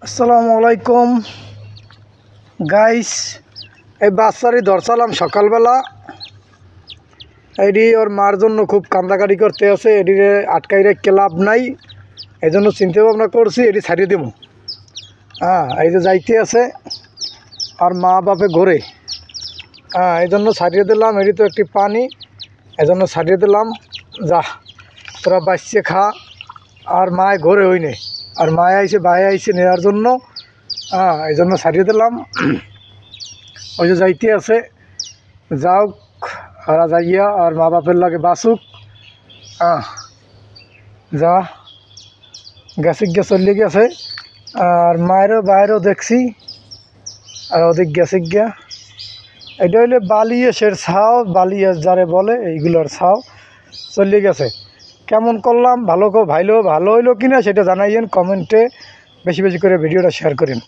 আসসালামু আলাইকুম গাইস। এই বাচ্চারই ধরছিলাম সকালবেলা। এটি ওর মার জন্য খুব কান্দাকাটি করতে আছে। এটিরে আটকাই রেখে লাভ নাই, এই জন্য চিন্তা ভাবনা করছি এটি ছাড়িয়ে দেবো। এই যে যাইতে আছে আর মা বাপে ঘরে, এই জন্য ছাড়িয়ে দিলাম। এটি তো একটি পানি, এই জন্য ছাড়িয়ে দিলাম। যা তোরা বাচ্চে খা। আর মায় ঘরে হইনি, আর মায় আইসে ভাই আইসে নেওয়ার জন্য, এই জন্য ছাড়িয়ে দিলাম। ওই যে যাইতে আছে, যাওক ওরা যাইয়া, আর মা বাপের লাগে বাসুক। যা গেছে গিয়া চলে গেছে, আর মায়েরও বাইরেও দেখছি, আর ওদিক গেছে গিয়া। এটা হইলে বালিয়েসের ছাও, বালিয়েস যারে বলে এইগুলোর ছাও চলে গেছে। কেমন করলাম, ভালো হইলো কিনা সেটা জানাইয়েন কমেন্টে। বেশি বেশি করে ভিডিওটা শেয়ার করেন।